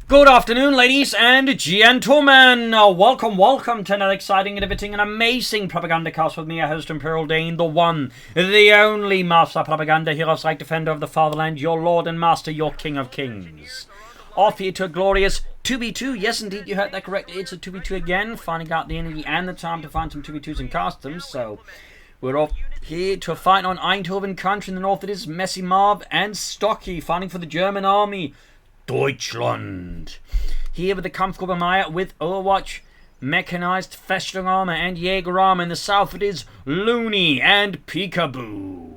Good afternoon, ladies and gentlemen. Welcome to another exciting, innovating, and amazing Propagandacast with me, your host, Imperial Dane, the one, the only master propaganda hero, like defender of the fatherland, your lord and master, your king of kings. Off here to a glorious 2v2. Yes, indeed, you heard that correctly. It's a 2v2 again, finding out the energy and the time to find some 2v2s and cast them. So, we're off here to a fight on Eindhoven Country. In the north, it is Messymarv and Stocky, fighting for the German army. Deutschland. Here with the comfortable Maya with Overwatch, Mechanized, Armour, and Jaeger Armour. In the south it is Looney and Peakaboo.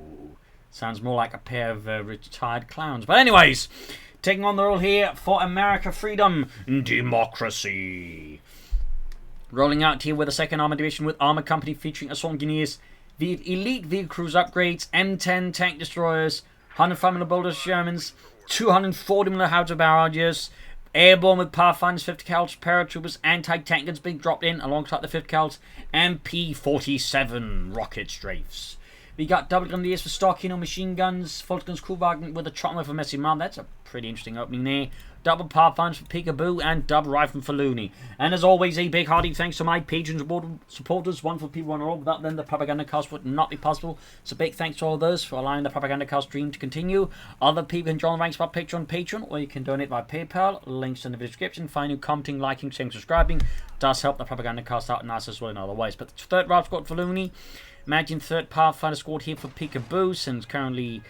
Sounds more like a pair of retired clowns. But anyways, taking on the role here for America, freedom, democracy. Rolling out here with the 2nd Armour Division with Armour Company featuring assault engineers, the elite vehicle cruise upgrades, M10 tank destroyers, 105mm bulldozer Shermans, 240mm howitzer barrages, airborne with Pathfinders, 50 cals, paratroopers, anti-tank guns being dropped in alongside the 50 cals, and P-47 rocket strafes. We got double grenadiers for Stocky, machine guns, full guns, Kuhwagen with a Trotman for Messymarv. That's a pretty interesting opening there. Double Pathfinders for Peakaboo and double rifle for Looney. And as always, a big hearty thanks to my patrons, supporters, wonderful people on all. Without them, the Propagandacast would not be possible. So big thanks to all those for allowing the Propagandacast dream to continue. Other people can join the ranks by Patreon, or you can donate by PayPal. Links in the description. Find you commenting, liking, sharing, subscribing. Does help the Propagandacast out nice as well in other ways. But the 3rd route squad for Looney. Imagine 3rd Pathfinder squad here for Peakaboo, since currently,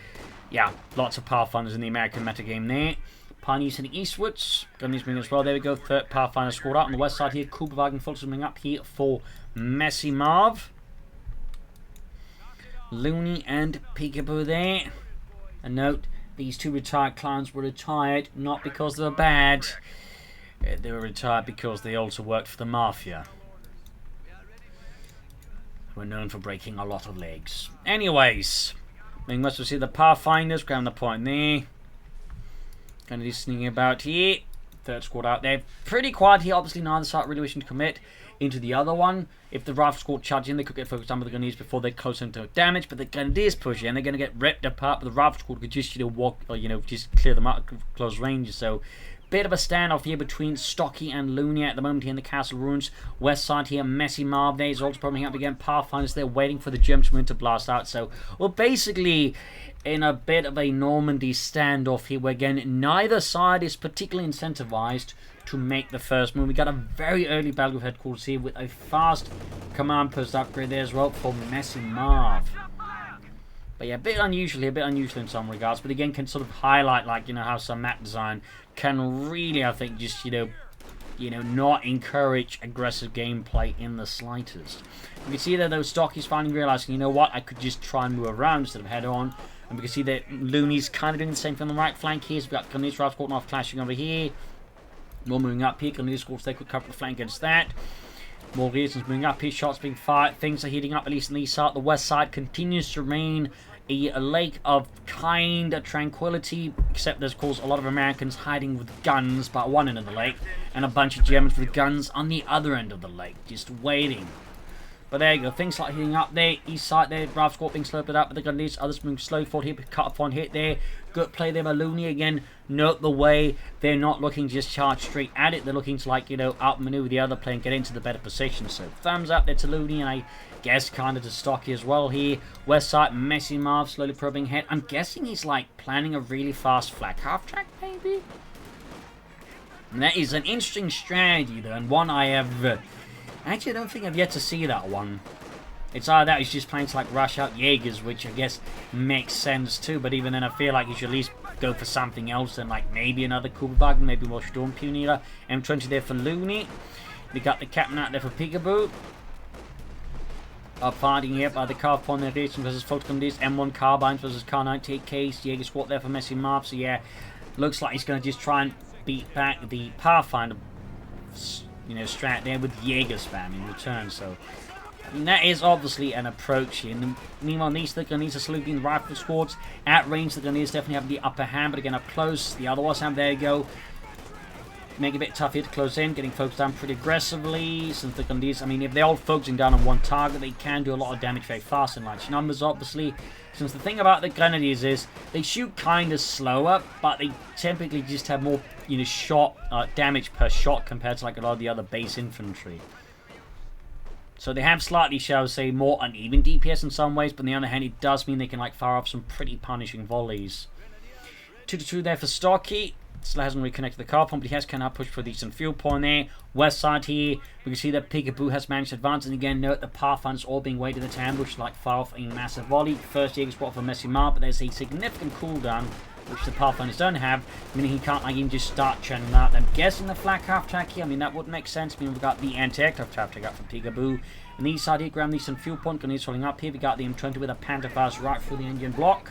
yeah, lots of Pathfinders in the American metagame there. Pioneers heading eastwards. Gunnies bring as well. There we go. 3rd Pathfinder squad out on the west side here. Kuhwagen filtering up here for Messymarv. Looney and Peakaboo there. A note, these 2 retired clowns were retired not because they were bad. They were retired because they also worked for the Mafia. We're known for breaking a lot of legs. Anyways, we must see the Pathfinders. Grab the point there. Kind of just sneaking about here. 3rd squad out there. Pretty quiet here. Obviously, neither side really wishing to commit into the other one. If the rifle squad charge in, they could get focused on with the Grenadiers before they close into damage. But the Grenadiers push in, they're going to get ripped apart. But the rifle squad could just, walk, or, just clear them out, close range. So, bit of a standoff here between Stocky and Looney at the moment here in the castle ruins. West side here, Messymarv there is also probably up again. Pathfinders there waiting for the Germans to blast out. So, well, basically, in a bit of a Normandy standoff here, where again, neither side is particularly incentivized to make the first move. We got a very early battle with headquarters here with a fast command post upgrade there as well for Messymarv. But yeah, a bit unusual in some regards. But again, can sort of highlight, like, how some map design can really, I think, just, not encourage aggressive gameplay in the slightest. You can see that those Stockies finally realizing, what, I could just try and move around instead of head on. And we can see that Looney's kind of doing the same thing on the right flank here. So we've got Grenadiers Rifle Squad off clashing over here. More moving up here. Grenadiers Squad they could cover the flank against that. More reasons moving up here. Shots being fired. Things are heating up, at least on the east side. The west side continues to remain a lake of kind of tranquility, except there's, of course, a lot of Americans hiding with guns by one end of the lake, and a bunch of Germans with guns on the other end of the lake, just waiting. But there you go, things like heating up there, east side there, Rifle Squad being sloped up, but the Grenadiers, others moving slow forward here, cut off one hit there. Good play there by Looney again. Note the way they're not looking to just charge straight at it, they're looking to, like, outmaneuver the other plane, get into the better position. So thumbs up there to Looney, and I guess kind of to Stocky as well here. West side, Messymarv slowly probing ahead. I'm guessing he's, like, planning a really fast flak half-track, maybe? And that is an interesting strategy, though, and one I have... Actually, I don't think I've yet to see that one. It's either that he's just planning to, like, rush out Jaegers, which I guess makes sense too, but even then I feel like you should at least go for something else than, like, maybe another Kuhwagen, maybe more Sturm Pioneer. M20 there for Looney. We got the captain out there for Peakaboo. Up fighting here by the Car Foundation versus Volksgrenadiers, M1 Carbines versus K98Ks, Jaeger Squad there for Messymarv. So yeah, looks like he's going to just try and beat back the Pathfinder, strat there with Jaeger spam in return. So that is obviously an approach here. Meanwhile, these the Grenadiers are saluting rifle squads at range. The Grenadiers definitely have the upper hand, but again up close, the other ones have. There you go. make it a bit tough here to close in, getting folks down pretty aggressively. Since they're on these, I mean, if they're all focusing down on one target, they can do a lot of damage very fast in large numbers, obviously. Since the thing about the Grenadiers is they shoot kind of slower, but they typically just have more, you know, shot damage per shot compared to like a lot of the other base infantry. So they have slightly, shall we say, more uneven DPS in some ways, but on the other hand, it does mean they can like fire off some pretty punishing volleys. 2-2 there for Stocky. Still hasn't reconnected the car pump, but he has kind of pushed for a decent fuel point there. West side here, we can see that Peakaboo has managed to advance, and again, note the Pathfinders all being waited at ambush, like fire off a massive volley. First Jaeger spot for Messymarv, but there's a significant cooldown, which the Pathfinders don't have, meaning he can't like even just start churning out. I'm guessing the flak half-track here, I mean, that would make sense. I mean, we've got the anti-aircraft half-track out from Peakaboo. And the east side here, Graham decent fuel point, going to be rolling up here. We got the M20 with a Pantherfast right through the engine block.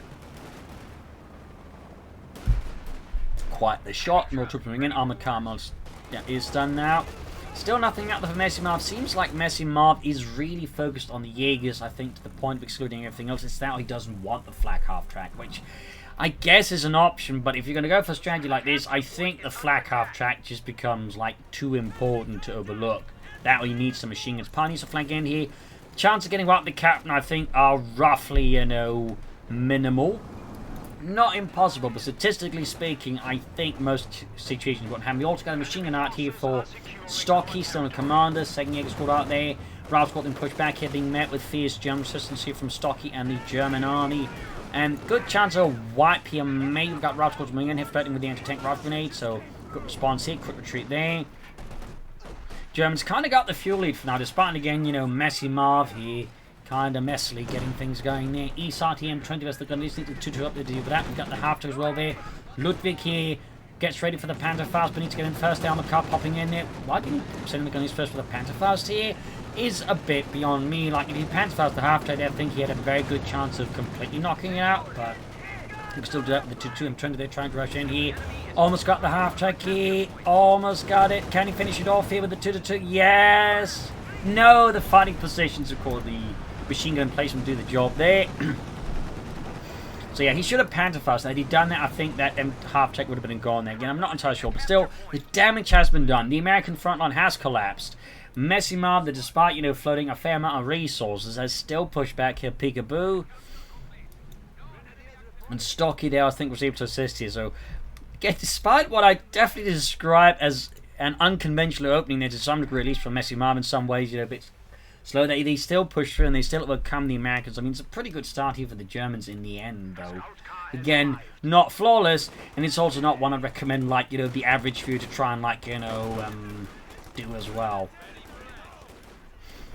Quite the shot. More troops moving in. Armour car is done now. Still nothing out there for Messymarv. Seems like Messymarv is really focused on the Jaegers, I think, to the point of excluding everything else. It's that he doesn't want the flak half-track, which I guess is an option, but if you're going to go for a strategy like this, I think the flak half-track just becomes like too important to overlook. That way you need some machine guns. Pioneers are flanking in here. Chance of getting wiped the captain, I think, are roughly, you know, minimal. Not impossible, but statistically speaking, I think most situations won't happen. We also got a machine gun out here for Stocky, still a commander. Second Jaeger squad out there. Rails got them pushed back here, being met with fierce German resistance here from Stocky and the German army. And good chance of wipe here. Maybe we've got Rails squads moving in here, threatening with the anti-tank rifle grenade. So, quick response here, quick retreat there. Germans kind of got the fuel lead for now, despite, again, you know, Messymarv here. Kind of messily getting things going there. East RTM 20 versus the Grenadiers. Need to 2-2 up there to do that. We've got the half-track as well there. Ludwig here gets ready for the Pantherfast, but needs to get in first. The armor car popping in there. Why didn't he send the Grenadiers first for the Pantherfast here? Is a bit beyond me. Like, if he Pantherfast the half-track, I think he had a very good chance of completely knocking it out, but he can still do that with the 2-2 M20 there, trying to rush in here. Almost got the half-track here. Almost got it. Can he finish it off here with the 2-2? Yes! No, the fighting positions are called the machine gun placement do the job there. So yeah, he should have Pantherfast. Had he done that, I think that half-track would have been gone there. Again, I'm not entirely sure, but still, the damage has been done. The American front line has collapsed. Messymarv, that despite, you know, floating a fair amount of resources, has still pushed back here Peakaboo. And Stocky there, I think, was able to assist here. So, again, despite what I definitely describe as an unconventional opening there to some degree, at least for Messymarv in some ways, you know, a bit slow, they still push through and they still overcome the Americans. I mean, it's a pretty good start here for the Germans in the end, though. Again, not flawless, and it's also not one I'd recommend, like, you know, the average view to try and, like, you know, do as well.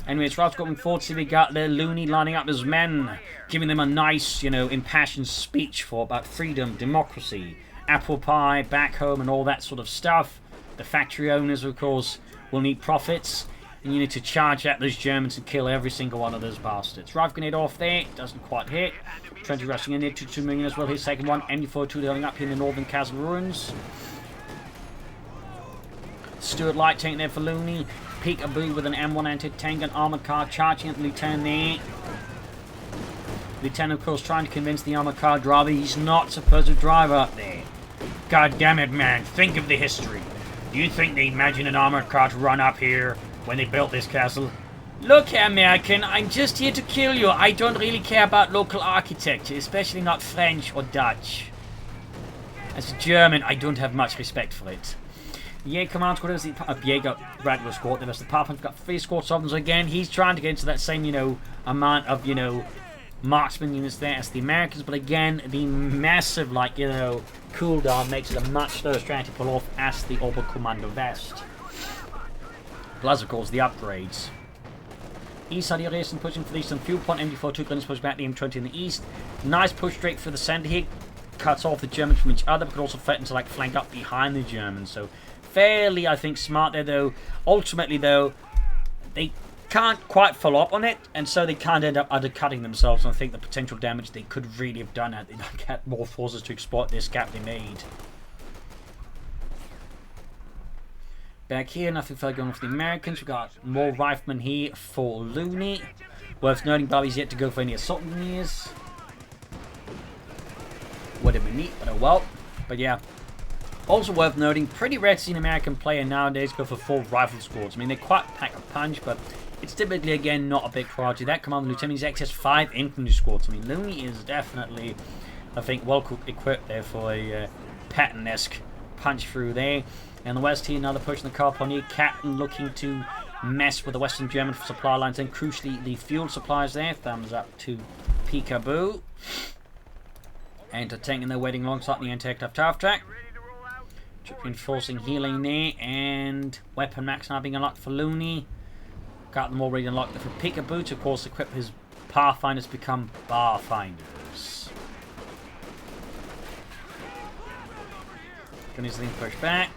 Anyway, it's Ralph going forward. See, we got the Looney lining up his men, giving them a nice, you know, impassioned speech for about freedom, democracy, apple pie, back home, and all that sort of stuff. The factory owners, of course, will need profits. And you need to charge at those Germans and kill every single one of those bastards. Rifle grenade off there. Doesn't quite hit. Trenty rushing in there. 2-2 million as well. His second one. MD-42 going up here in the northern chasm ruins. Stuart Light tank there for Looney. Peakaboo with an M1 anti-tank and armored car charging at the lieutenant there. Lieutenant, of course, trying to convince the armored car driver he's not supposed to drive up there. God damn it, man. Think of the history. Do you think they imagined an armored car to run up here when they built this castle? Look, American, I'm just here to kill you. I don't really care about local architecture, especially not French or Dutch. As a German, I don't have much respect for it. Jaeger command squad is the Jaeger regular squad. Then there's the Pathfinder's got 3 squads of them. So again, he's trying to get into that same, you know, amount of, you know, marksman units there as the Americans. But again, the massive, like, you know, cooldown makes it a much slower strategy to pull off as the Oberkommando West. Plus, of course, the upgrades. East side here, Racing pushing for these some fuel point. MD-42 guns push back the M20 in the east. Nice push straight through the center here. Cuts off the Germans from each other, but could also threaten to, like, flank up behind the Germans. So, fairly, I think, smart there, though. Ultimately, though, they can't quite follow up on it, and so they can't end up undercutting themselves. And I think the potential damage they could really have done had they not had more forces to exploit this gap they made. Back here, nothing further going for the Americans. We've got more riflemen here for Looney. Worth noting, Bobby's yet to go for any assault engineers. Would have been neat, but oh well. But yeah. Also worth noting, pretty rare to see an American player nowadays go for full rifle squads. I mean, they quite pack a punch, but it's typically, again, not a big priority. That Commander Lieutenant is access 5 infantry squads. I mean, Looney is definitely, I think, well equipped there for a Patton-esque punch through there. And the West here, another push in the Carponier. Captain looking to mess with the Western German supply lines, and crucially, the fuel supplies there. Thumbs up to Peakaboo. And to tank, and they're waiting alongside the anti-aircraft half track. Reinforcing healing there, and weapon max now being unlocked for Looney. Got them already unlocked for Peakaboo to, of course, equip his Pathfinders to become Barfinders. Gonna easily push back.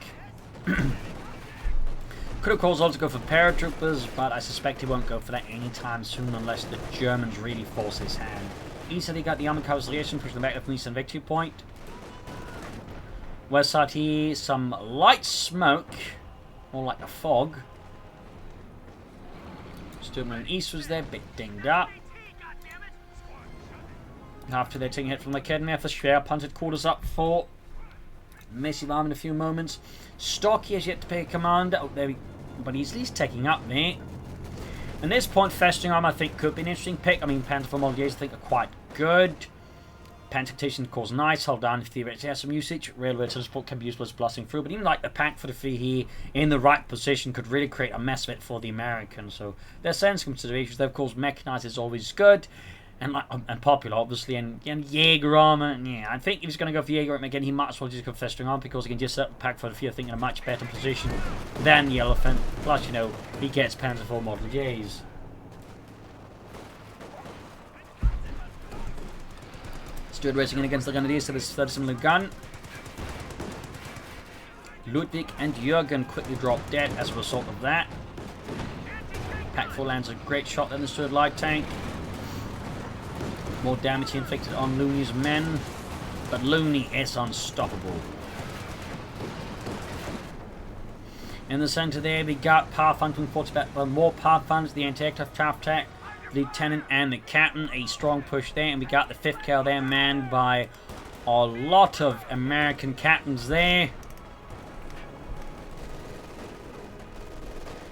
Could, of course, also go for paratroopers, but I suspect he won't go for that anytime soon unless the Germans really force his hand. Easily got the Armour Cavalry pushing back from Eastern Victory Point. West side here, some light smoke, more like a fog. Sturman East was there, bit dinged up. After they're taking a hit from the kid, and the Schwer punted quarters up for Messymarv in a few moments. Stocky has yet to pay a command, but he's at least taking up there. At this point, Festering Arm, I think, could be an interesting pick. I mean, Panther Moldiers, I think, are quite good. Pantactation, of course, nice. Hold down if theoretically has some usage. Railway transport can be used as blasting through, but even like the pack for the free here in the right position could really create a mess of it for the Americans. So there's sense considerations. Of course, mechanized is always good and popular, obviously, and Jaeger armor. Yeah, I think if he's going to go for Jaeger armor again, he might as well just go for Festering Arm because he can just set the pack for the free, I think, in a much better position than the Elephant. Plus, you know, he gets Panzer IV Model J's. Stewart racing in against the Grenadiers, so this third similar gun. Ludwig and Jürgen quickly drop dead as a result of that. Pack 4 lands a great shot than the Stewart light tank. More damage inflicted on Looney's men, but Looney is unstoppable. In the center there, we got Pathfinder forts back, more Pathfinders, the anti-aircraft half attack. Lieutenant and the Captain, a strong push there, and we got the 5th cal there manned by a lot of American captains there.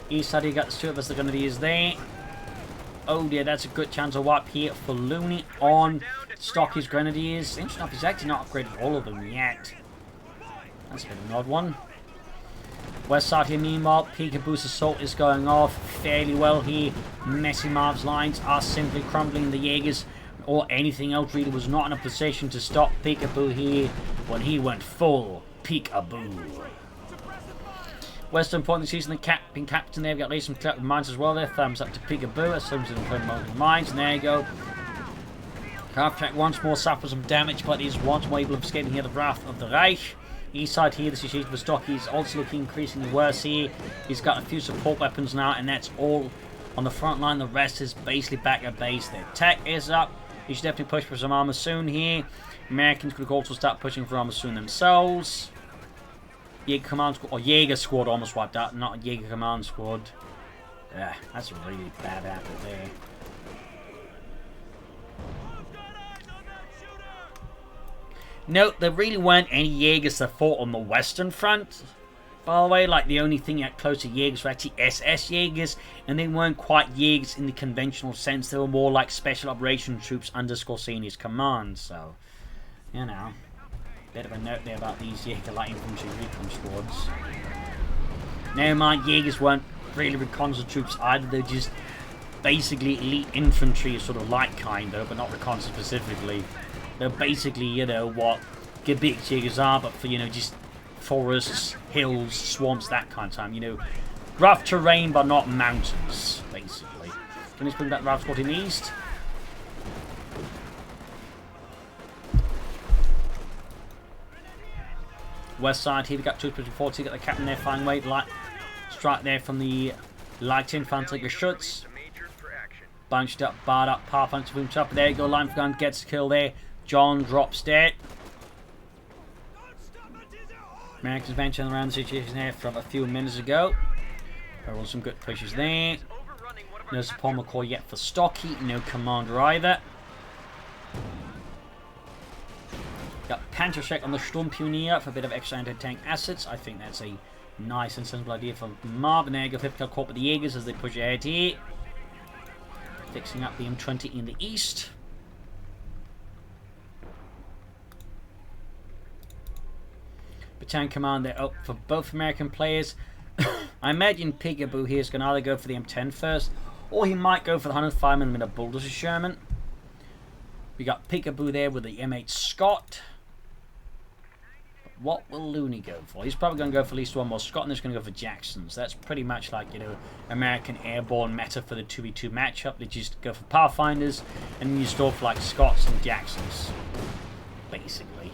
East side, you got the Stewart versus the Grenadiers there. Oh dear, that's a good chance of wipe here for Looney on Stocky's Grenadiers. Interesting enough, he's actually not upgraded all of them yet. That's a bit of an odd one. West side here, meanwhile, Peakaboo's assault is going off fairly well here. Messymarv's lines are simply crumbling. The Jaegers or anything else really was not in a position to stop Peakaboo here when he went full Peakaboo. Western Point this season, the being captain there. We've got at least some collective mines as well there. Thumbs up to Peakaboo as soon as the mines. And there you go. Half track once more suffers some damage, but he's once more able to escape here the wrath of the Reich. East side here, the situation for Stocky is also looking increasingly worse here. He's got a few support weapons now, and that's all on the front line. The rest is basically back at base. Their tech is up. He should definitely push for some armor soon here. Americans could also start pushing for armor soon themselves. Jaeger Command Squad, or Jaeger Squad almost wiped out, not a Jaeger Command Squad. Yeah, that's a really bad apple there. Note, there really weren't any Jaegers that fought on the Western Front. By the way, like the only thing that close to Jaegers were actually SS Jaegers, and they weren't quite Jaegers in the conventional sense. They were more like special operations troops under Scorsini's command. So, you know, bit of a note there about these Jaeger light infantry recon squads. Never mind, Jaegers weren't really reconnaissance troops either. They're just basically elite infantry, sort of light kind though, but not reconnaissance specifically. They're basically, you know, what Gebirgsjägers are, but for, you know, just forests, hills, swamps, that kind of time. You know, rough terrain, but not mountains, basically. Can we bring that rough squad in the east? West side here, we got 240, got the captain there, fine weight, light strike there from the light infantry Geschütz. Bunched up, barred up, power punch, boom up. There you go, line for gun, gets a kill there. John drops dead. Americans mentioned around the situation there from a few minutes ago. There were some good pushes there. No support McCoy yet for Stocky. No commander either. Got Panther check on the Sturmpionier for a bit of extra anti-tank assets. I think that's a nice and sensible idea for Marv. And there you go, Flip caught with the Jaegers as they push ahead here. Fixing up the M20 in the east. Battalion command there up for both American players. I imagine Peakaboo here is going to either go for the M10 first, or he might go for the 105mm Bulldozer Sherman. We got Peakaboo there with the M8 Scott. What will Looney go for? He's probably going to go for at least one more Scott, and he's going to go for Jacksons. That's pretty much like, you know, American Airborne meta for the 2v2 matchup. They just go for Pathfinders, and then you store for like Scotts and Jacksons, basically.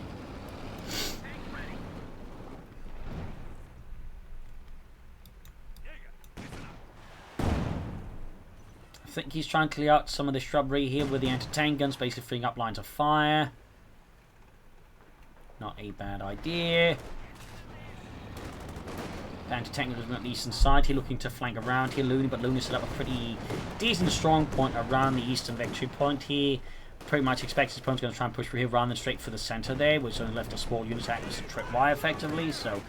I think he's trying to clear out some of the shrubbery here with the anti-tank guns, basically freeing up lines of fire. Not a bad idea. The anti-tank guns on the eastern side here, looking to flank around here. Looney, but Looney set up a pretty decent strong point around the eastern victory point here. Pretty much expects his opponent's going to try and push through here rather than straight for the center there, which only left a small unit attack with some tripwire effectively. So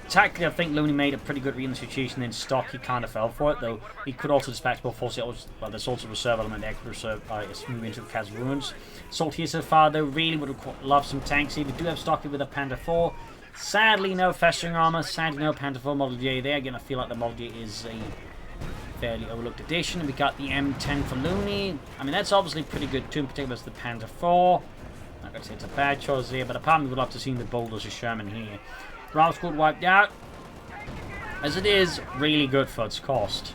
tactically, I think Looney made a pretty good read in the situation. Then Stocky kind of fell for it, though he could also dispatch more forces. Well, there's also a reserve element there. Could reserve move into the Chasm Ruins. Salt here so far, though, really would have loved some tanks here. We do have Stocky with a Panther 4. Sadly, no festering armor. Sadly, no Panther 4 Model J there. Again, I feel like the Model J is a fairly overlooked addition. We got the M10 for Looney. I mean, that's obviously pretty good too, in particular as the Panther 4. Not going to say it's a bad choice here, but apparently we'd love to see the Bulldozer Sherman here. Ralph Squad wiped out. As it is, really good for its cost.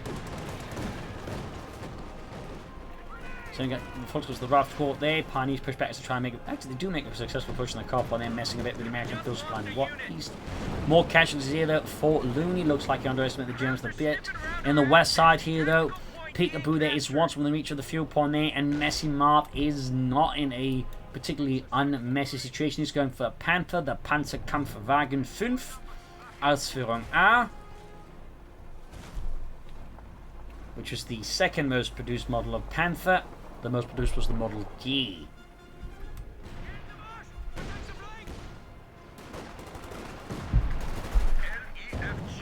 So you get the the Ralph Squad there. Pioneers push back to try and make it. Actually, they do make a successful push in the car while they're messing a bit with the American fuel supply. What? More casualties here though for Looney. Looks like he underestimated the Germans a bit. In the west side here though, Peakaboo there is once within reach of the fuel point there, and Messymarv is not in a particularly unmessy situation. He's going for a Panther, the Panzerkampfwagen 5, Ausführung A, which was the second most produced model of Panther. The most produced was the Model G.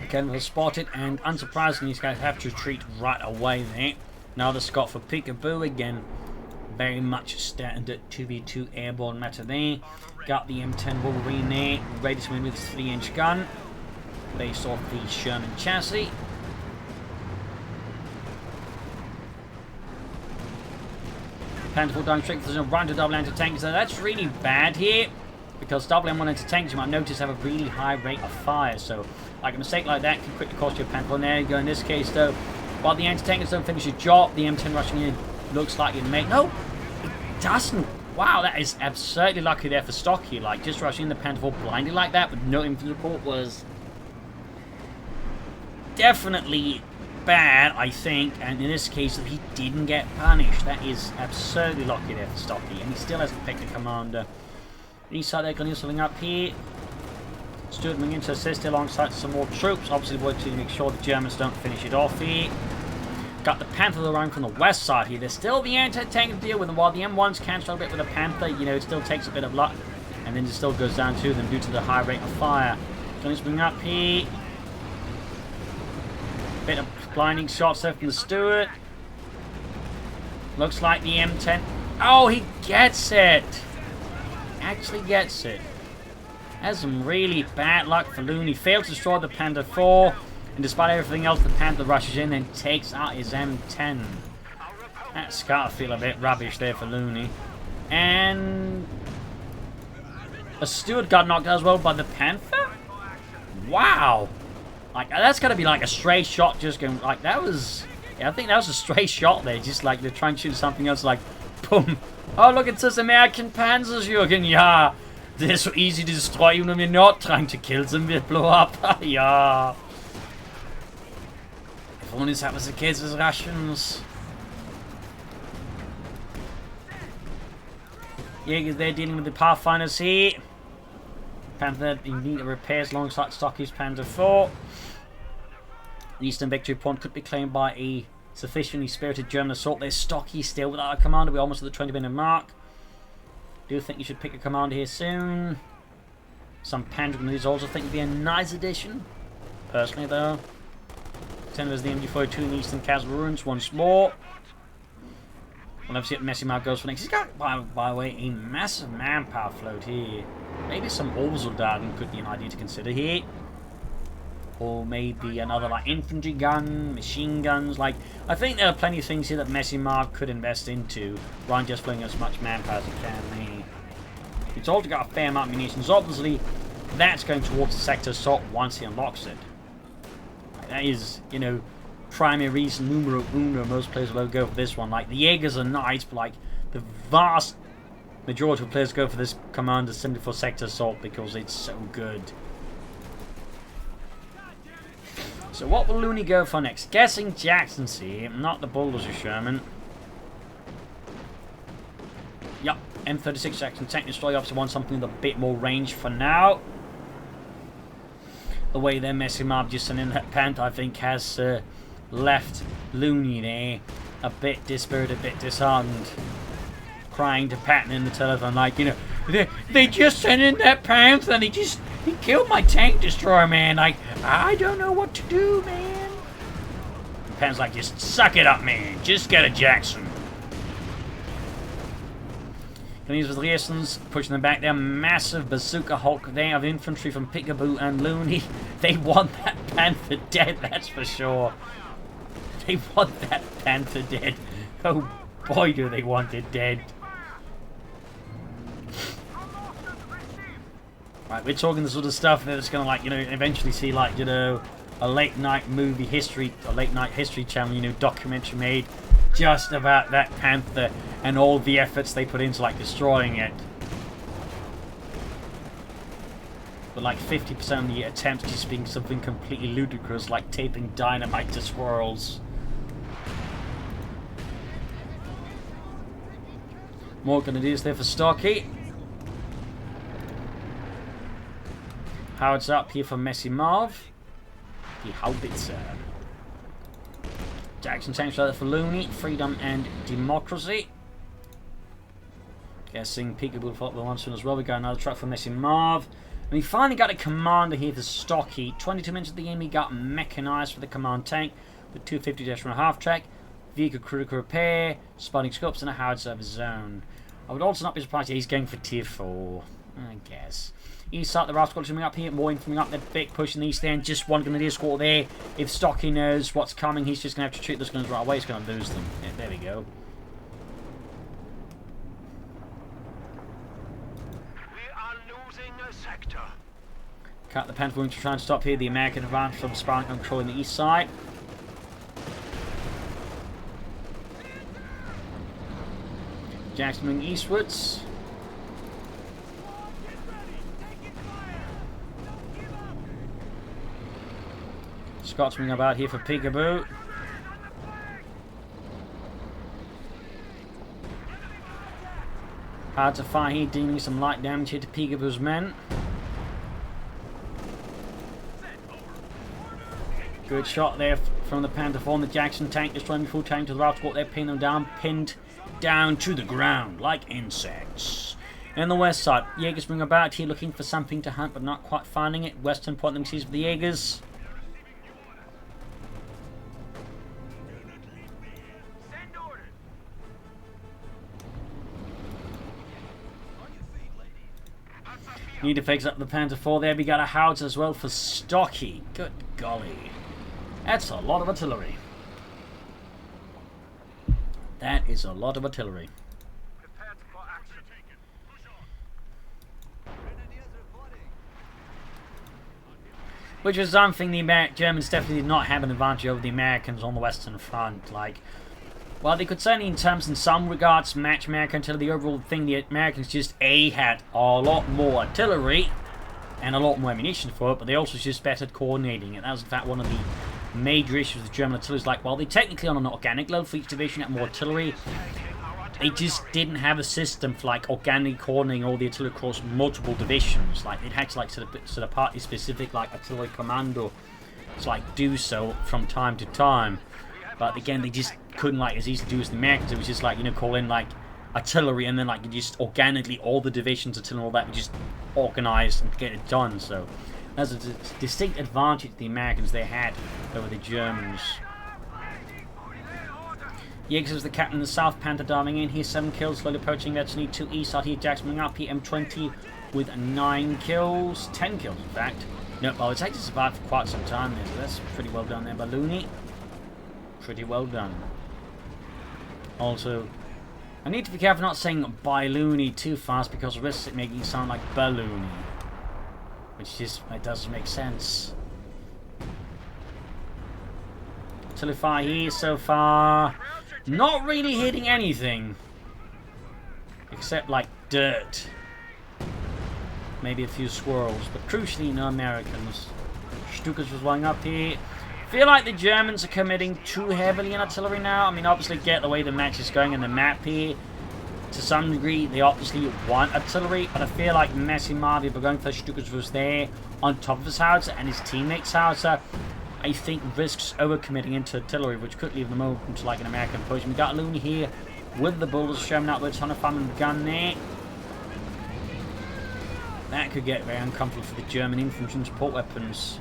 Again, was spotted, and unsurprisingly, these guys have to retreat right away there. Now the Scott for Peakaboo again. Very much standard 2v2 airborne meta there. Got the M10 Wolverine there, ready to win with his 3-inch gun, based off the Sherman chassis. Panther 4 down straight for the run to double anti-tank. So that's really bad here, because double M1 anti-tanks, you might notice, have a really high rate of fire. So like a mistake like that can quickly cost you a Panther 4. There you go. In this case though, while the anti-tankers don't finish a job, the M10 rushing in looks like it may. No, it doesn't. Wow, that is absurdly lucky there for Stocky. Like, just rushing in the Panther 4 blindly like that with no infantry support was definitely bad, I think. And in this case, he didn't get punished. That is absurdly lucky there for Stocky. And he still hasn't picked a commander. East side, they're going to something up here. Stuart moving in to assist alongside some more troops. Obviously, working to make sure the Germans don't finish it off here. Got the Panther around from the west side here. There's still the anti-tank to deal with, and while the M1s can struggle a bit with the Panther, you know, it still takes a bit of luck, and then it still goes down to them due to the high rate of fire. Guns bring up here. Bit of blinding shots there from the Stuart. Looks like the M10. Oh, he gets it. Actually gets it. That's some really bad luck for Looney. Failed to destroy the Panther 4. And despite everything else, the Panther rushes in and takes out his M10. That's gotta feel a bit rubbish there for Looney. And a Stuart got knocked out as well by the Panther? Wow! Like, that's gotta be like a stray shot just going, like, that was... Yeah, I think that was a stray shot there. Just like they're trying to shoot something else, like, boom. Oh, look, it says American Panzerjürgen. Yeah, they're so easy to destroy even when we're not trying to kill them. We blow up. Yeah. If only that was the case with Russians. Yeah, they're dealing with the Pathfinders here. Panther in need of repairs alongside Stocky's Panther 4. The eastern victory point could be claimed by a sufficiently spirited German assault. There's Stocky still without a commander. We're almost at the 20-minute mark. Do think you should pick a commander here soon. Some Pentagonese also think it'd be a nice addition. Personally, though. 10 as the MG42 in the Eastern Castle Ruins once more. We'll never see what Messymarv goes for next. He's got, by the way, a massive manpower float here. Maybe some Orbital could be an idea to consider here. Or maybe another like infantry gun, machine guns. Like, I think there are plenty of things here that Messymarv could invest into, rather than just flinging as much manpower as he can here. It's also got a fair amount of munitions. Obviously, that's going towards the sector assault once he unlocks it. That is, you know, primary reason numero uno most players will go for this one. Like, the Jaegers are nice, but like, the vast majority of players go for this Commander simply for sector assault because it's so good. So what will Looney go for next? Guessing Jackson's here, not the Bulldozer Sherman. Yup, M36 Jackson Tank Destroyer obviously wants something with a bit more range for now. The way their Messymarv just sent in that Panther, I think, has left Looney there a bit dispirited, a bit disheartened. Crying to Patton in the telephone like, you know, they just sent in that Panther and he killed my tank destroyer, man. Like, I don't know what to do, man. And Patton's like, just suck it up, man. Just get a Jackson. And these Valiers pushing them back there. Massive bazooka hulk there of infantry from Peakaboo and Looney. They want that Panther dead, that's for sure. They want that Panther dead. Oh boy, do they want it dead. Right, we're talking the sort of stuff that's going to, like, you know, eventually see, like, you know, a late night movie history, a late night history channel, you know, documentary made just about that Panther and all the efforts they put into, like, destroying it. But, like, 50% of the attempts just being something completely ludicrous, like taping dynamite to squirrels. More grenadiers there for Stocky. Howard's up here for Messymarv. The Howitzer. Jackson tanks there for Looney. Freedom and Democracy. Guessing Peakaboo fought the one soon as well. We got another truck for Messymarv. And we finally got a commander here for Stocky. 22 minutes of the game, he got Mechanized for the command tank with 250-1 half-track, vehicle critical repair, spotting scopes, and a Howard service zone. I would also not be surprised if he's going for tier 4, I guess. East side, the rascal coming up here, more coming up, they're big push in the east end, just one grenadier squad there. If Stocky knows what's coming, he's just going to have to shoot those guns right away, he's going to lose them. Yeah, there we go. Cut the Panther to try and stop here. The American advance from sparring control in the east side. Jackson moving eastwards. Scott's moving about here for Peakaboo. Hard to fire here, dealing some light damage here to Peekaboo's men. Good shot there from the Panther form. The Jackson tank destroying the full tank to the right squad. They're pinning them down, pinned down to the ground like insects. And the west side, Jaegers bring about here looking for something to hunt but not quite finding it. Western point them sees for the Jaegers. Need to fix up the Panther 4 there. We got a Howitzer as well for Stocky. Good golly. That's a lot of artillery. That is a lot of artillery. Which was something the Germans definitely did not have an advantage over the Americans on the Western Front. Like, well, they could certainly, in some regards, match America until the overall thing, the Americans just had a lot more artillery and a lot more ammunition for it, but they also just better at coordinating it. That was, in fact, one of the major issues with German artillery. Like, while they technically on an organic level for each division had more artillery, they just didn't have a system for, like, organically coordinating all the artillery across multiple divisions. Like, they'd had to, like, sort of party specific, like, artillery commando to, like, do so from time to time. But again, they just couldn't, like, as easily do as the Americans. It was just like, you know, call in, like, artillery, and then like you just organically all the divisions, artillery, all that, you just organize and get it done. So that's a distinct advantage the Americans they had over the Germans. Yeager was the captain of the South Panther, diving in here, 7 kills, slowly approaching Veteran 2 East side here. Jackson up here, M20 with 9 kills, 10 kills in fact. No, well, it's actually survived for quite some time there, so that's pretty well done there by Looney. Pretty well done. Also, I need to be careful not saying by Looney too fast because it risks it making it sound like balloony. Which just, it doesn't make sense. Artillery fire here so far. Not really hitting anything. Except like dirt. Maybe a few squirrels, but crucially no Americans. Stukas was lining up here. Feel like the Germans are committing too heavily in artillery now. I mean, obviously get the way the match is going in the map here. To some degree, they obviously want artillery, but I feel like Messymarv, if we're going for Stukas was there on top of his howitzer and his teammate's howitzer, I think risks overcommitting into artillery, which could leave them open to like an American push. We got Looney here with the bullets showing outwards, 105 gun there. That could get very uncomfortable for the German infantry and support weapons.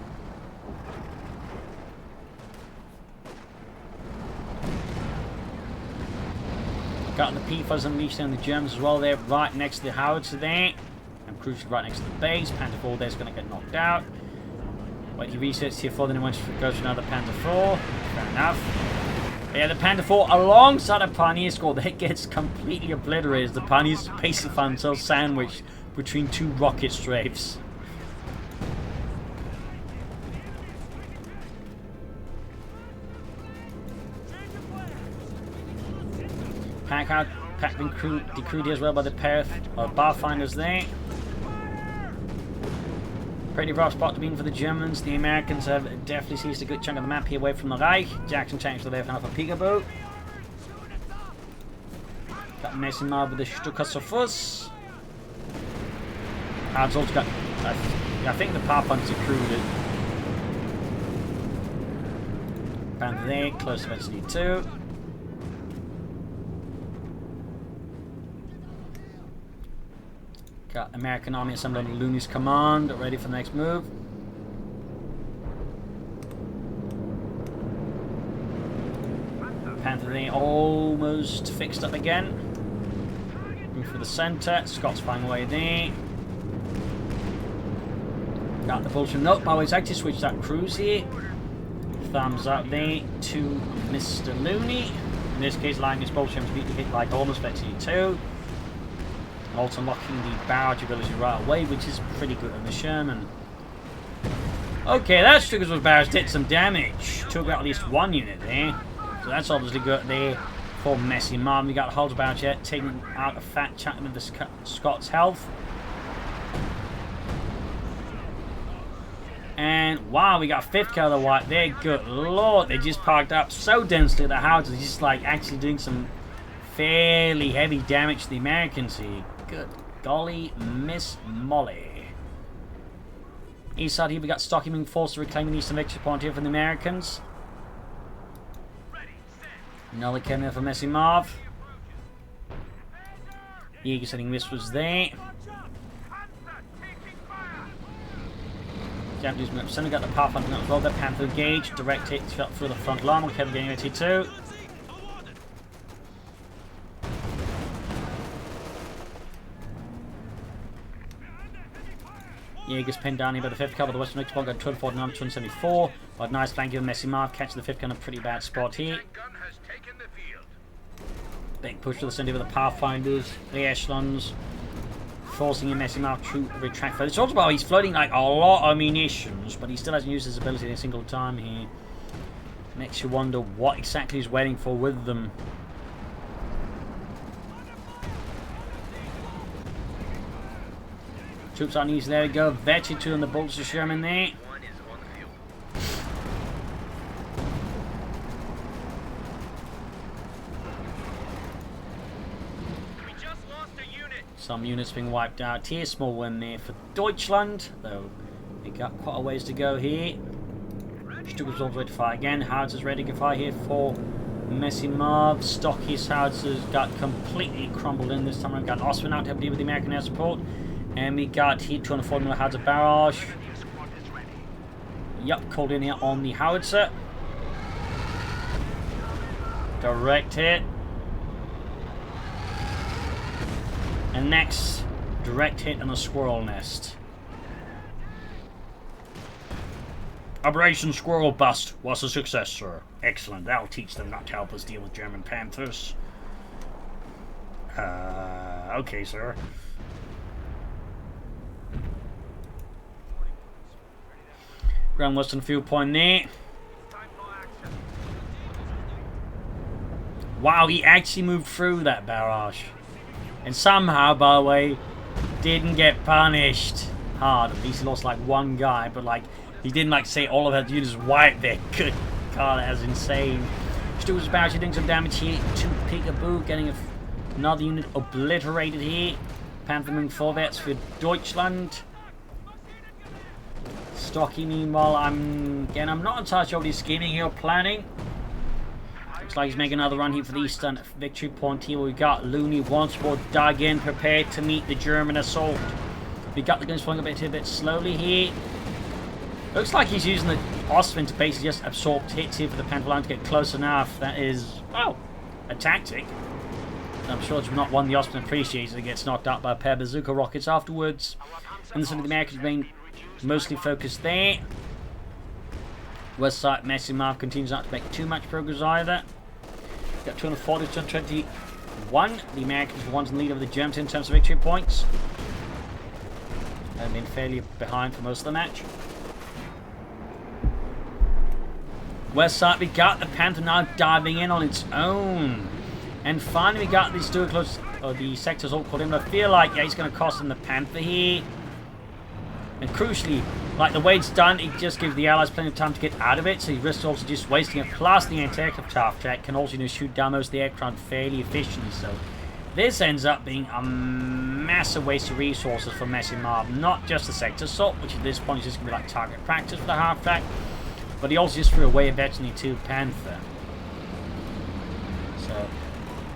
Got the P-Fuzz unleashed on the Germans as well. They're right next to the howitzer there. And crucially right next to the base. Panther 4 there's going to get knocked out. Wait, he resets here 4, then he wants to go to another Panther 4. Fair enough. Yeah, the Panther 4 alongside a Pioneer squad that gets completely obliterated. The Pioneers basically find themselves sandwiched between 2 rocket strafes. Pack been decrewed here as well by the pair of barfinders there. Pretty rough spot to be in for the Germans. The Americans have definitely seized a good chunk of the map here away from the Reich. Jackson changed to there for Peakaboo. Got Messymarv with the Stuckersuffus. I've also got, I think the Pathfinders decrewed it. Panther there, close to Messymarv 2. Got American Army assembled under Looney's command, ready for the next move. Panther there, almost fixed up again. Move for the centre, Scott's flying away there. Got the bullshit. Nope, by the way, it's actually switched that cruise here. Thumbs up there to Mr. Looney. In this case, allowing his bullshit to be hit like almost Betsy 2. Also unlocking the barrage ability right away, which is pretty good on the Sherman. Okay, that Stukas with barrage did some damage. Took out at least 1 unit there. So that's obviously good there for Messymarv. We got Hull's barrage yet, taking out a fat chunk of the Scots' health. And wow, we got a 5th kill of the white there. Good lord, they just parked up so densely the houses, just like actually doing some fairly heavy damage to the Americans here. Good golly, Miss Molly. East side here we got Stocky being forced to reclaim the eastern victory point here from the Americans. Another came in for Messymarv. Yeager sending whispers there. Japanese map. Suddenly got the Pathfinder as well. The Panther engaged, direct hit shot through the front line. We'll keep getting T2. Yeager's pinned down here by the 5th cover. The Western Victor got 249, 274. But nice flank of Messymarv. Catching the 5th gun, a pretty bad spot here. Big push to the center with the Pathfinders, the echelons, forcing Messymarv to retract further. It's also about he's floating like a lot of munitions, but he still hasn't used his ability a single time here. Makes you wonder what exactly he's waiting for with them. Troops on east, there we go. Vetchy 2 on the bolts of Sherman there. Some units being wiped out here. Small win there for Deutschland, though they got quite a ways to go here. Stukas all ready to fire again. Howitzer's ready to fire here for Messymarv, Stocky's howitzers got completely crumbled in this time. We've got Osman out to help deal with the American air support. And we got here 240mm howitzer barrage. Yep, called in here on the howitzer. Direct hit. And next, direct hit on a squirrel nest. Operation Squirrel Bust was a success, sir. Excellent. That'll teach them not to help us deal with German Panthers. Okay, sir. Ground Western Field Point there. Wow, he actually moved through that barrage. And somehow, by the way, didn't get punished hard. At least he lost like one guy, but like, he didn't like say all of that units wiped there. Good God, that's insane. Stu's barrage doing some damage here to Peakaboo, getting another unit obliterated here. Panther moving forwards for Deutschland. Stocky, meanwhile, I'm not entirely sure what he's scheming here or planning. Looks like he's making another run here for the Eastern Victory Point here. We got Looney once more dug in, prepared to meet the German assault. We got the guns flying a bit slowly here. Looks like he's using the Ostman to basically just absorb hits here for the Panther line to get close enough. That is, well, a tactic. I'm sure it's not one the Ostman appreciates. It gets knocked out by a pair of bazooka rockets afterwards. And the Americans remain mostly focused there. West side Messymarv continues not to make too much progress either. Got 240 to 221. The Americans were once in the lead over the Germans in terms of victory points. They've been fairly behind for most of the match. West side, we got the Panther now diving in on its own. And finally we got these two close, the sectors all called in. I feel like, yeah, he's going to cost him the Panther here. And crucially, like the way it's done, it just gives the Allies plenty of time to get out of it, so he risks also just wasting it. Plus the anti-aircraft track can also shoot down most of the aircraft fairly efficiently. So this ends up being a massive waste of resources for Messymarv. Not just the sector assault, which at this point is just going to be like target practice for the half track, but he also just threw away eventually to Panther. So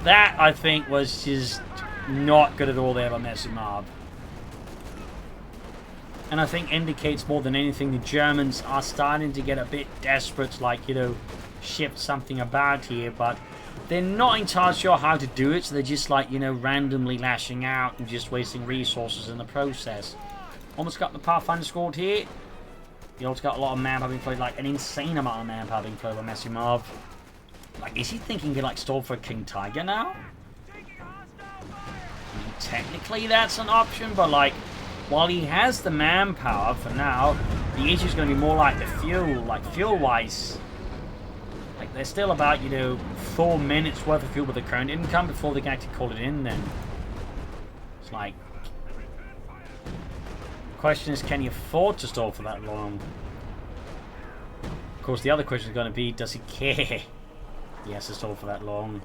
that, I think, was just not good at all there by Messymarv. And I think indicates more than anything the Germans are starting to get a bit desperate, like, you know, shift something about here, but they're not entirely sure how to do it, so they're just like, you know, randomly lashing out and just wasting resources in the process. Almost got the Pathfinder scored here. He also got a lot of manpower being played, like an insane amount of manpower being played by Messymarv. Like, is he thinking he like stalled for a King Tiger now? I mean, technically that's an option, but like, while he has the manpower for now, the issue is going to be more like the fuel. Like, fuel-wise, like, there's still about, you know, 4 minutes worth of fuel with the current income before they can actually call it in then. It's like, the question is, can he afford to stall for that long? Of course, the other question is going to be, does he care he has to stall for that long?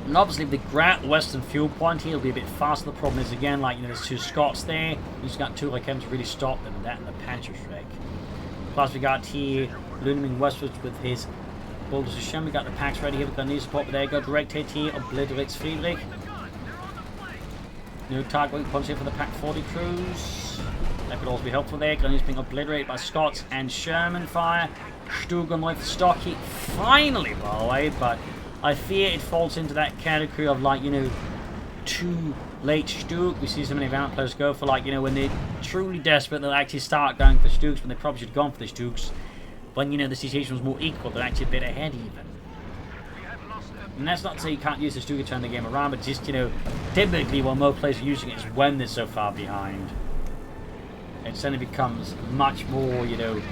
And obviously, if they grab the Western Fuel Point, he'll be a bit faster. The problem is, again, like, you know, there's two Scots there. He's got two like him to really stop them, that and the Panzer Shrek. Plus, we got here Looney westwards with his Boulders of Shem. We got the packs ready here. We've got new support, but there you go. Direct hit here, obliterates Friedrich. New target weak points here for the Pack 40 crews. That could also be helpful there. Gunny's being obliterated by Scots and Sherman fire. Stugan with Stocky. Finally, by the way, but I fear it falls into that category of, like, you know, too late Stug. We see so many Valorant players go for, like, you know, when they're truly desperate, they'll actually start going for Stugs when they probably should have gone for the Stugs. When, you know, the situation was more equal, they're actually a bit ahead even. And that's not to say you can't use the Stug to turn the game around, but just, you know, typically when most players are using it is when they're so far behind. It suddenly becomes much more, you know,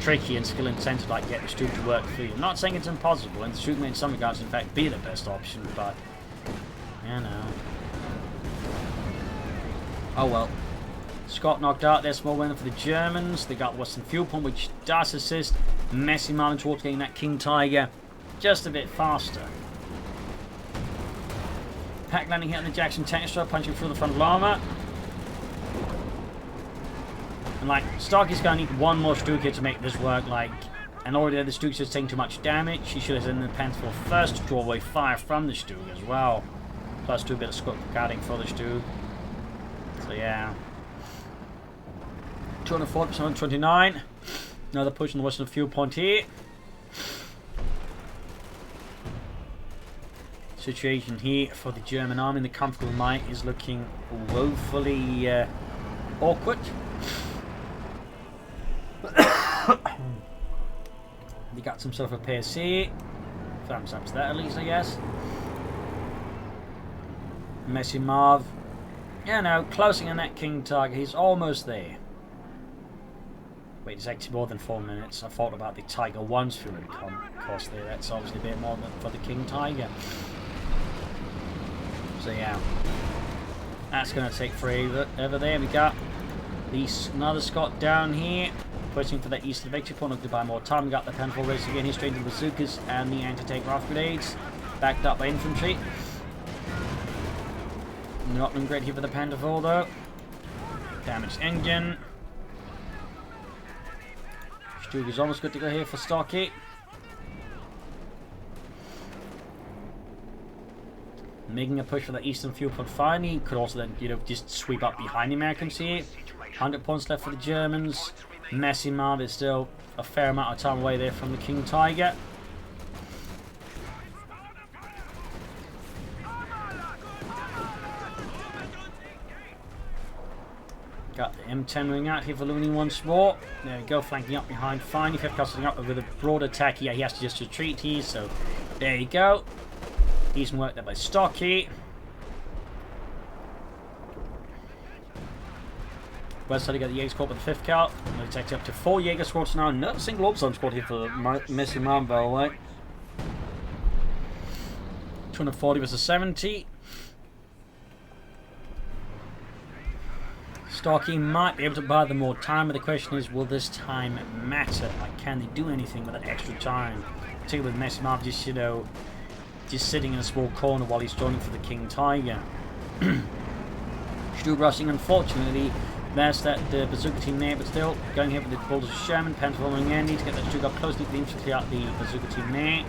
tricky and skill intensive, like get the Stug to work for you. I'm not saying it's impossible, and the Stug may in some regards in fact be the best option, but you know. Oh well. Scott knocked out their small winner for the Germans. They got Western Fuel Point, which does assist Messymarv towards getting that King Tiger just a bit faster. Pack landing here on the Jackson Texture, punching through the front armor. And like, Stocky's going to need one more Stug here to make this work. Like, And already there, the Stook's just taking too much damage. He should have sent the Pentacle first to draw away fire from the Stook as well. Plus do a bit of scope guarding for the Stook. So yeah. 240%, 129. Another push on the western fuel point here. Situation here for the German army in the comfortable night is looking woefully awkward. They got some sort of repairs here. Thumbs up to that at least, I guess. Messymarv. Yeah, no, closing on that king target. He's almost there. Wait, it's actually more than 4 minutes. I thought about the Tiger 1's fuel cost there. That's obviously a bit more than for the King Tiger. So yeah, that's going to take forever. Over there we got another Scot down here, pushing for the eastern victory point. Looking to buy more time. We got the Penfold race again here, straight into the bazookas and the anti-tank rifle grenades, backed up by infantry. Not been great here for the Penfold though. Damaged engine. Stook is almost good to go here for Stocky. Making a push for the eastern fuel point finally. Could also then, just sweep up behind the Americans here. 100 points left for the Germans. Messymarv is still a fair amount of time away there from the King Tiger. Got the M10 ring out here for Looney once more. There we go, flanking up behind. Finally, 5th cutting up with a broad attack. Yeah, he has to just retreat here, so there you go. Decent work there by Stocky. West side, you got the Jaeger squad with the 5th cal. It takes up to 4 Jaeger squads now. Not a single Obslam squad here for Messymarv, by the way. 240 versus 70. Stocky might be able to buy them more time, but the question is, will this time matter? Like, can they do anything with that extra time? Particularly with Messymarv just sitting in a small corner while he's joining for the King Tiger. Stu rushing, unfortunately. There's the bazooka team there, but still going here with the Bulldozer Sherman. Panther following in. Need to get that Stu up close. Need to infantry out the bazooka team there.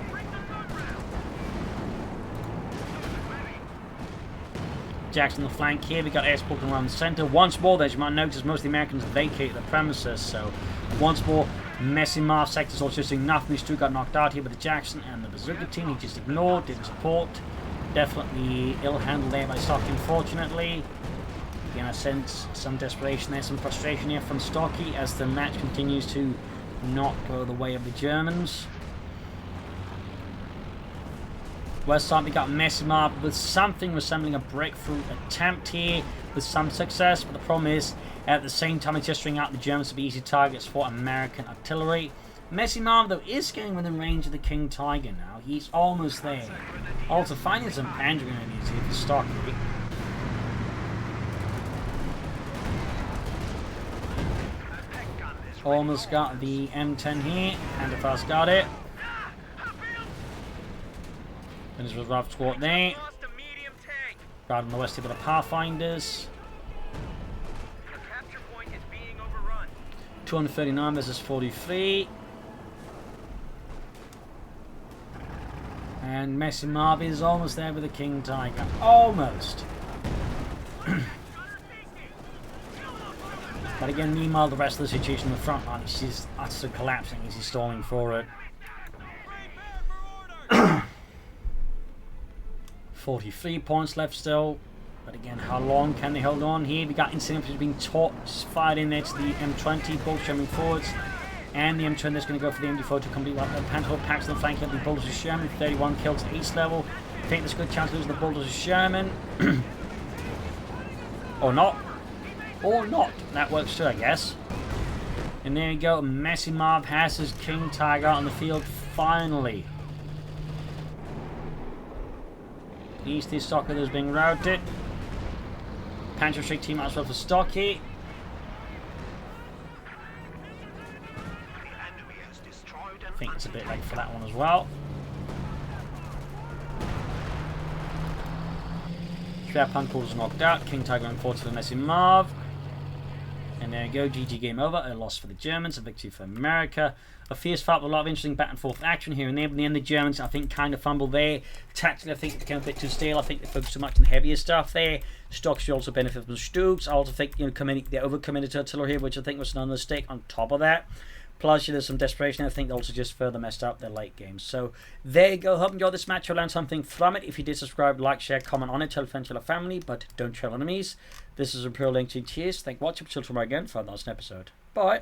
Jackson on the flank here. We got air support around the centre. Once more, as you might notice, most of the Americans vacate the premises. So once more, Messymarv sectors also doing nothing. Stu got knocked out here by the Jackson and the bazooka team. He just ignored, didn't support. Definitely ill handled there by Stocky, unfortunately. Again, I sense some desperation there, some frustration here from Stocky as the match continues to not go the way of the Germans. West side, we got Messymarv with something resembling a breakthrough attempt here with some success, but the problem is at the same time it's gesturing out the Germans to be easy targets for American artillery. Messymarv, though, is getting within range of the King Tiger now. He's almost there. Also finding some panzer grenades here for Stocky. Almost got the M10 here, and the first got it. Finish with Rav Squad there. Guard on the west here with the Pathfinders. 239 versus 43. And Messymarv is almost there with the King Tiger. Almost. But again, meanwhile, the rest of the situation in the front line is just utterly collapsing as he's stalling for it. 43 points left still. But again, how long can they hold on here? We got incidents being fired in there to the M20, both Sherman forwards. And the M20 is going to go for the MD4 to complete what the Panther packs on the flank of the Bulldozer Sherman. 31 kills at east level. I think there's a good chance of losing the Bulldozer Sherman. Or not. Or not. That works too, I guess. And there you go. Messymarv has his King Tiger on the field finally. East is Stocky that's being routed. Panther Strike team out as well for Stocky. I think it's a bit late for that one as well. Punk was knocked out. King Tiger going forward to the Messymarv. And And there you go, GG, game over. A loss for the Germans, a victory for America. A fierce fight with a lot of interesting back and forth action here and there. But in the end, the Germans, I think, kind of fumbled there. Tactically, I think they became a bit too stale. I think they focused too much on the heavier stuff there. Stocky also benefit from Stokes. I also think, they overcommitted to artillery here, which I think was another mistake on top of that. Plus, there's some desperation. I think they also just further messed up their late games. So, there you go. Hope you enjoyed this match. You'll learn something from it. If you did, subscribe, like, share, comment on it. Tell friends, tell family, but don't trail enemies. This is Imperial Link. Cheers. Thank you for watching. Till tomorrow again for another episode. Bye.